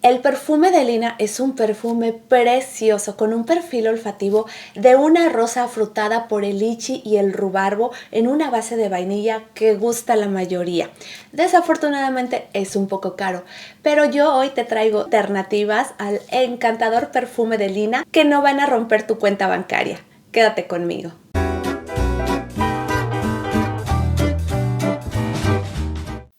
El perfume de Lina es un perfume precioso con un perfil olfativo de una rosa afrutada por el lichi y el rubarbo en una base de vainilla que gusta a la mayoría. Desafortunadamente es un poco caro, pero yo hoy te traigo alternativas al encantador perfume de Lina que no van a romper tu cuenta bancaria. Quédate conmigo.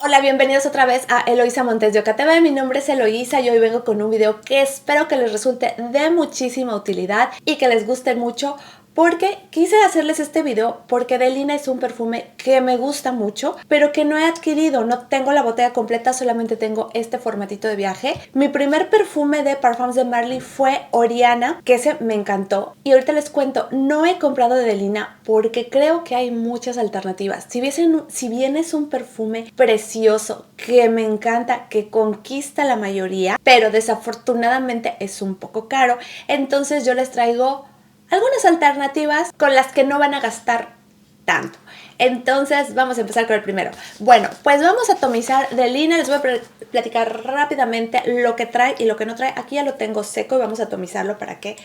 Hola, bienvenidos otra vez a Eloisa Montes de Oca TV. Mi nombre es Eloisa y hoy vengo con un video que espero que les resulte de muchísima utilidad y que les guste mucho, porque quise hacerles este video porque de Lina es un perfume que me gusta mucho, pero que no he adquirido. No tengo la botella completa, solamente tengo este formatito de viaje. Mi primer perfume de Parfums de Marly fue Oriana, que ese me encantó. Y ahorita les cuento, no he comprado de Lina porque creo que hay muchas alternativas. Si bien es un perfume precioso, que me encanta, que conquista la mayoría, pero desafortunadamente es un poco caro, entonces yo les traigo algunas alternativas con las que no van a gastar tanto. Entonces vamos a empezar con el primero. Bueno, pues vamos a atomizar de Lina. Les voy a platicar rápidamente lo que trae y lo que no trae. Aquí ya lo tengo seco y vamos a atomizarlo para que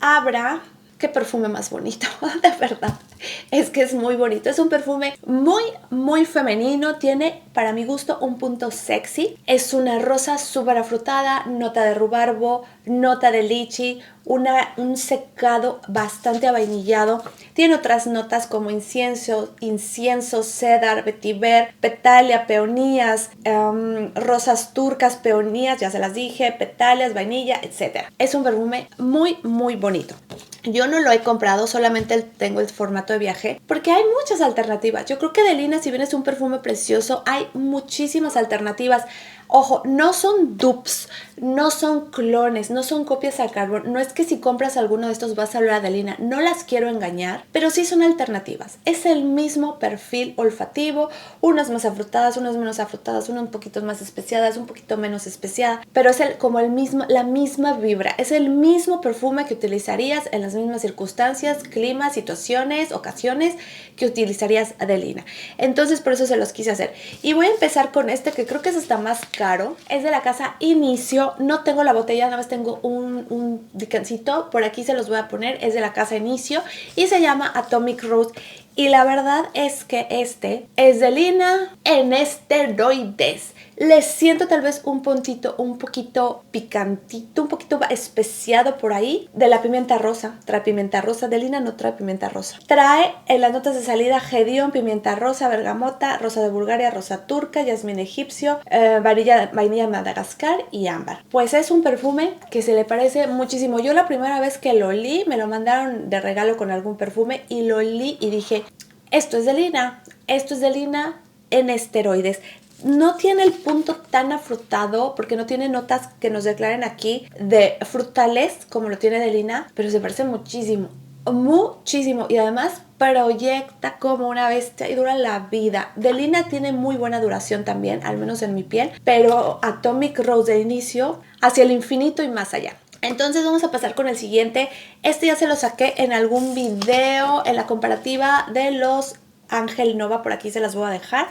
abra. Qué perfume más bonito, de verdad. Es que es muy bonito. Es un perfume muy femenino. Tiene, para mi gusto, un punto sexy. Es una rosa súper afrutada, nota de rubarbo, nota de lichi, un secado bastante avainillado. Tiene otras notas como incienso, cedar, vetiver, petalia, peonías, rosas turcas, peonías, ya se las dije, petalias, vainilla, etc. Es un perfume muy bonito. Yo no lo he comprado, solamente tengo el formato de viaje, porque hay muchas alternativas. Yo creo que de Lina, si bien es un perfume precioso, hay muchísimas alternativas. Ojo, no son dupes, no son clones, no son copias al carbón. No es que si compras alguno de estos vas a hablar de Lina. No las quiero engañar, pero sí son alternativas. Es el mismo perfil olfativo, unas más afrutadas, unas menos afrutadas, unas un poquito más especiadas, un poquito menos especiada, pero es la misma vibra. Es el mismo perfume que utilizarías en las mismas circunstancias, climas, situaciones, ocasiones que utilizarías de Lina. Entonces por eso se los quise hacer. Y voy a empezar con este que creo que es hasta más caro. Es de la casa Inicio. No tengo la botella, nada más tengo un dicancito. Por aquí se los voy a poner. Es de la casa Inicio y se llama Atomic Rose. Y la verdad es que este es de Lina en esteroides. Le siento tal vez un poquito picantito, un poquito especiado por ahí de la pimienta rosa. Trae pimienta rosa, de Lina no trae pimienta rosa. Trae en las notas de salida gedión, pimienta rosa, bergamota, rosa de Bulgaria, rosa turca, jazmín egipcio, vainilla Madagascar y ámbar. Pues es un perfume que se le parece muchísimo. Yo la primera vez que lo olí, me lo mandaron de regalo con algún perfume y lo olí y dije, esto es de Lina en esteroides. No tiene el punto tan afrutado porque no tiene notas que nos declaren aquí de frutales como lo tiene de Lina, pero se parece muchísimo y además proyecta como una bestia y dura la vida. De Lina tiene muy buena duración también, al menos en mi piel, pero Atomic Rose de Inicio hacia el infinito y más allá. Entonces vamos a pasar con el siguiente. Este ya se lo saqué en algún video en la comparativa de los Ángel Nova, por aquí se las voy a dejar,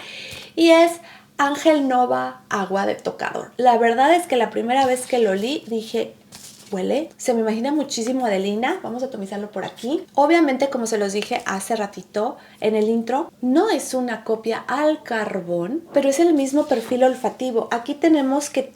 y es Ángel Nova agua de tocador. La verdad es que la primera vez que lo olí dije, huele, se me imagina muchísimo de Lina. Vamos a atomizarlo por aquí. Obviamente, como se los dije hace ratito en el intro, no es una copia al carbón, pero es el mismo perfil olfativo. Aquí tenemos que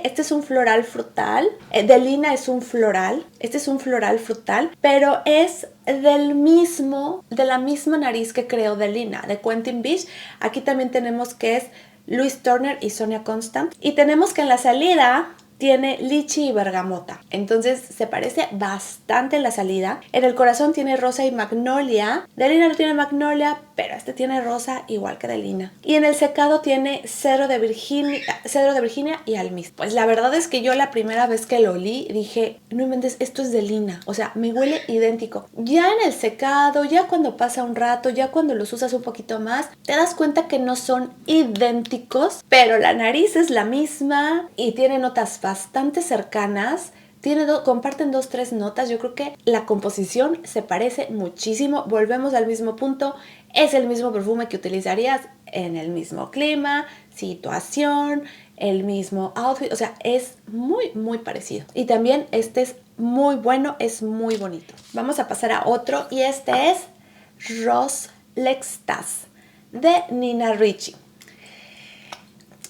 este es un floral frutal, de Lina es un floral, este es un floral frutal, pero es de la misma nariz que creo de Lina, de Quentin Beach. Aquí también tenemos que es Louis Turner y Sonia Constant. Y tenemos que en la salida tiene lichi y bergamota. Entonces se parece bastante en la salida. En el corazón tiene rosa y magnolia. De Lina no tiene magnolia, pero este tiene rosa igual que de Lina. Y en el secado tiene cedro de Virginia y almizcle. Pues la verdad es que yo la primera vez que lo olí dije, no inventes, esto es de Lina. O sea, me huele idéntico. Ya en el secado, ya cuando pasa un rato, ya cuando los usas un poquito más, te das cuenta que no son idénticos, pero la nariz es la misma y tiene notas bastante cercanas. Comparten 2-3 notas. Yo creo que la composición se parece muchísimo. Volvemos al mismo punto. Es el mismo perfume que utilizarías en el mismo clima, situación, el mismo outfit, o sea, es muy, muy parecido. Y también este es muy bueno, es muy bonito. Vamos a pasar a otro y este es Rose L'Extase de Nina Ricci.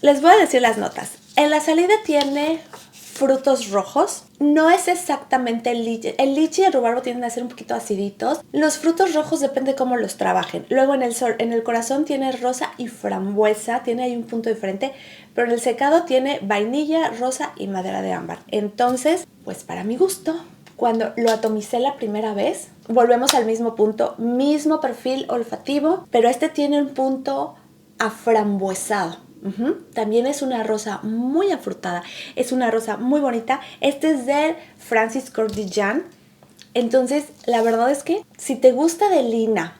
Les voy a decir las notas. En la salida tiene frutos rojos. No es exactamente el lichi. El lichi y el rubarbo tienden a ser un poquito aciditos. Los frutos rojos depende cómo los trabajen. Luego en el corazón tiene rosa y frambuesa. Tiene ahí un punto diferente. Pero en el secado tiene vainilla, rosa y madera de ámbar. Entonces, pues para mi gusto, cuando lo atomicé la primera vez, volvemos al mismo punto, mismo perfil olfativo, pero este tiene un punto aframbuesado. También es una rosa muy afrutada, es una rosa muy bonita. Este es de Francis Kurkdjian. Entonces, la verdad es que si te gusta de lina,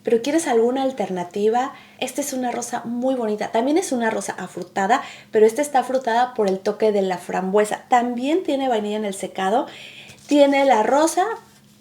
pero quieres alguna alternativa, esta es una rosa muy bonita. También es una rosa afrutada, pero esta está afrutada por el toque de la frambuesa. También tiene vainilla en el secado. Tiene la rosa,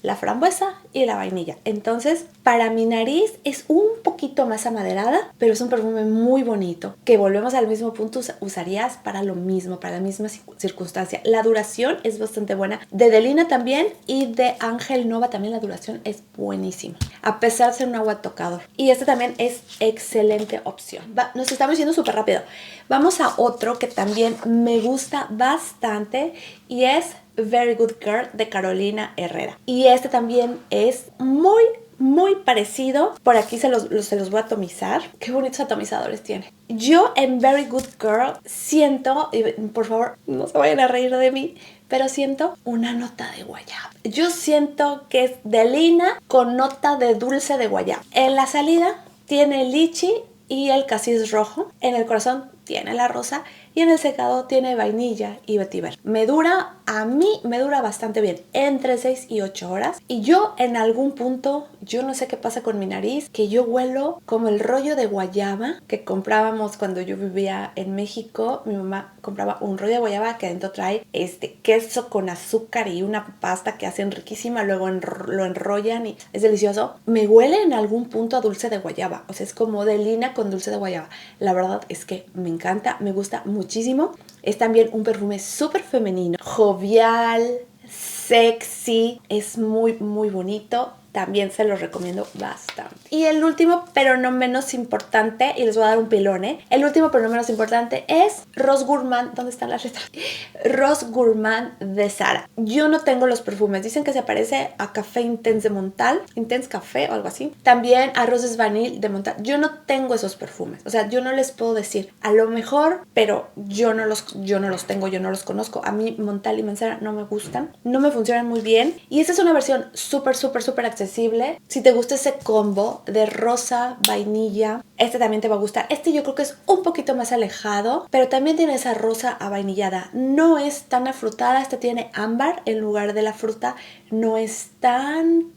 la frambuesa y la vainilla. Entonces, para mi nariz es un poquito más amaderada, pero es un perfume muy bonito, que volvemos al mismo punto, usarías para lo mismo, para la misma circunstancia. La duración es bastante buena. De Delina también y de Ángel Nova también la duración es buenísima, a pesar de ser un agua tocador. Y este también es excelente opción. Nos estamos yendo súper rápido. Vamos a otro que también me gusta bastante y es Very Good Girl de Carolina Herrera. Y este también es muy, muy parecido. Por aquí se los voy a atomizar. Qué bonitos atomizadores tiene. Yo en Very Good Girl siento, y por favor no se vayan a reír de mí, pero siento una nota de guayaba. Yo siento que es de lina con nota de dulce de guayaba. En la salida tiene el lichi y el casis rojo. En el corazón tiene la rosa y en el secado tiene vainilla y vetiver. A mí me dura bastante bien, entre 6 y 8 horas. Y yo en algún punto, yo no sé qué pasa con mi nariz, que yo huelo como el rollo de guayaba que comprábamos cuando yo vivía en México. Mi mamá compraba un rollo de guayaba que adentro trae queso con azúcar y una pasta que hacen riquísima, luego lo enrollan y es delicioso. Me huele en algún punto a dulce de guayaba, o sea, es como de lina con dulce de guayaba. La verdad es que me encanta, me gusta muchísimo. Es también un perfume súper femenino, jovial, sexy, es muy, muy bonito. También se los recomiendo bastante. Y el último, pero no menos importante, y les voy a dar un pilón, el último, pero no menos importante, es Rose Gourmand. ¿Dónde están las letras? Rose Gourmand de Zara. Yo no tengo los perfumes. Dicen que se parece a Café Intense de Montal, Intense Café o algo así. También a Roses Vanille de Montal. Yo no tengo esos perfumes. O sea, yo no les puedo decir. A lo mejor, pero yo no los tengo, yo no los conozco. A mí Montal y Manzara no me gustan. No me funcionan muy bien. Y esta es una versión súper, súper, súper accesible. Si te gusta ese combo de rosa, vainilla, este también te va a gustar. Este yo creo que es un poquito más alejado, pero también tiene esa rosa avainillada. No es tan afrutada, este tiene ámbar en lugar de la fruta. No es tan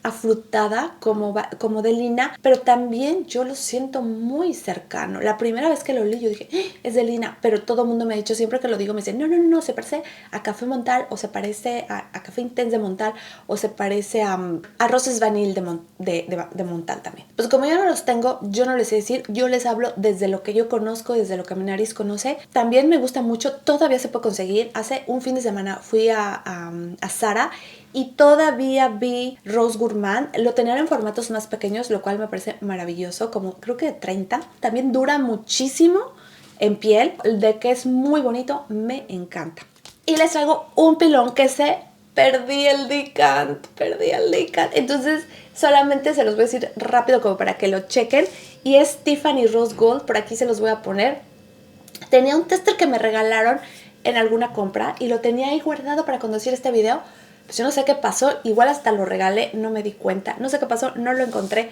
afrutada como de lina, pero también yo lo siento muy cercano. La primera vez que lo olí yo dije, es de lina, pero todo el mundo me ha dicho, siempre que lo digo me dicen, no, se parece a Café Montal, o se parece a Café Intense de Montal, o se parece a Roses Vanille de Montal también. Pues como yo no los tengo, yo no les sé decir, yo les hablo desde lo que yo conozco, desde lo que mi nariz conoce. También me gusta mucho, todavía se puede conseguir. Hace un fin de semana fui a Zara y todavía vi Rose Gourmand. Lo tenían en formatos más pequeños, lo cual me parece maravilloso, como creo que de 30. También dura muchísimo en piel, de que es muy bonito, me encanta. Y les traigo un pilón que perdí el decant. Entonces solamente se los voy a decir rápido como para que lo chequen. Y es Tiffany Rose Gold, por aquí se los voy a poner. Tenía un tester que me regalaron en alguna compra y lo tenía ahí guardado para cuando hiciera este video. Pues yo no sé qué pasó, igual hasta lo regalé, no me di cuenta, no sé qué pasó, no lo encontré.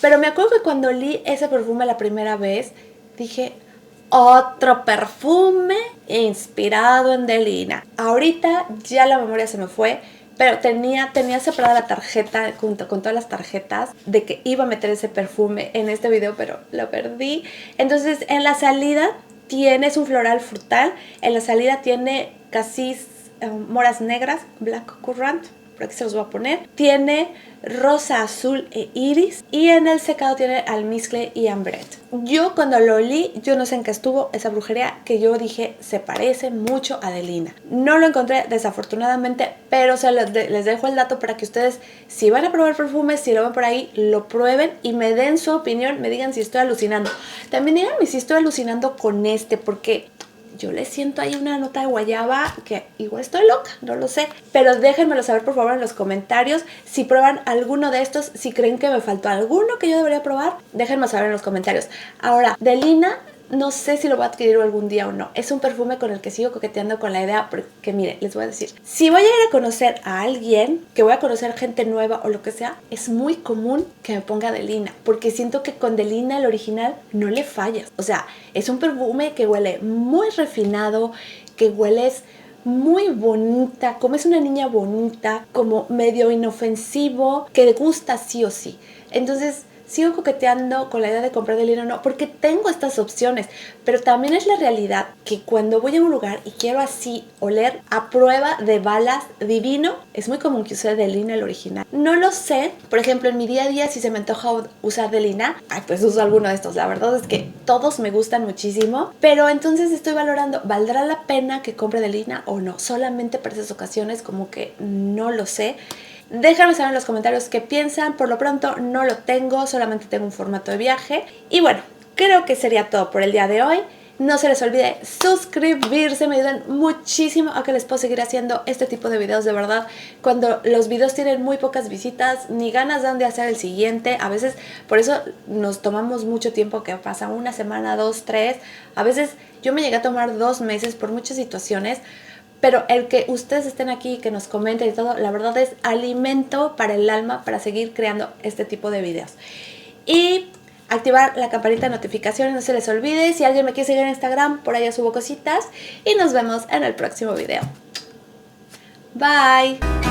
Pero me acuerdo que cuando olí ese perfume la primera vez, dije, otro perfume inspirado en Delina. Ahorita ya la memoria se me fue, pero tenía separada la tarjeta junto con todas las tarjetas de que iba a meter ese perfume en este video, pero lo perdí. Entonces en la salida es un floral frutal, en la salida tiene casis, moras negras, black currant, por aquí se los voy a poner. Tiene rosa, azul e iris, y en el secado tiene almizcle y ambret. Yo cuando lo olí, yo no sé en qué estuvo esa brujería, que yo dije se parece mucho a Delina. No lo encontré desafortunadamente, pero les dejo el dato para que ustedes, si van a probar perfumes, si lo ven por ahí, lo prueben y me den su opinión, me digan si estoy alucinando. También díganme si estoy alucinando con porque yo le siento ahí una nota de guayaba que igual estoy loca, no lo sé. Pero déjenmelo saber por favor en los comentarios si prueban alguno de estos, si creen que me faltó alguno que yo debería probar, déjenmelo saber en los comentarios. Ahora, Delina, no sé si lo voy a adquirir algún día o no. Es un perfume con el que sigo coqueteando con la idea, porque miren, les voy a decir, si voy a ir a conocer a alguien, que voy a conocer gente nueva o lo que sea, es muy común que me ponga Delina, porque siento que con Delina, el original, no le fallas. O sea, es un perfume que huele muy refinado, que hueles muy bonita, como es una niña bonita, como medio inofensivo, que gusta sí o sí. Entonces sigo coqueteando con la idea de comprar Delina o no, porque tengo estas opciones, pero también es la realidad que cuando voy a un lugar y quiero así oler a prueba de balas divino, es muy común que use Delina el original. No lo sé, por ejemplo, en mi día a día si se me antoja usar Delina, pues uso alguno de estos. La verdad es que todos me gustan muchísimo, pero entonces estoy valorando, ¿valdrá la pena que compre Delina o no? Solamente para esas ocasiones, como que no lo sé. Déjame saber en los comentarios qué piensan. Por lo pronto no lo tengo, solamente tengo un formato de viaje. Y bueno, creo que sería todo por el día de hoy. No se les olvide suscribirse, me ayudan muchísimo a que les pueda seguir haciendo este tipo de videos. De verdad, cuando los videos tienen muy pocas visitas, ni ganas dan de hacer el siguiente. A veces, por eso nos tomamos mucho tiempo, que pasa una semana, 2, 3. A veces yo me llegué a tomar 2 meses por muchas situaciones. Pero el que ustedes estén aquí, que nos comenten y todo, la verdad es alimento para el alma para seguir creando este tipo de videos. Y activar la campanita de notificaciones, no se les olvide. Si alguien me quiere seguir en Instagram, por allá subo cositas. Y nos vemos en el próximo video. Bye.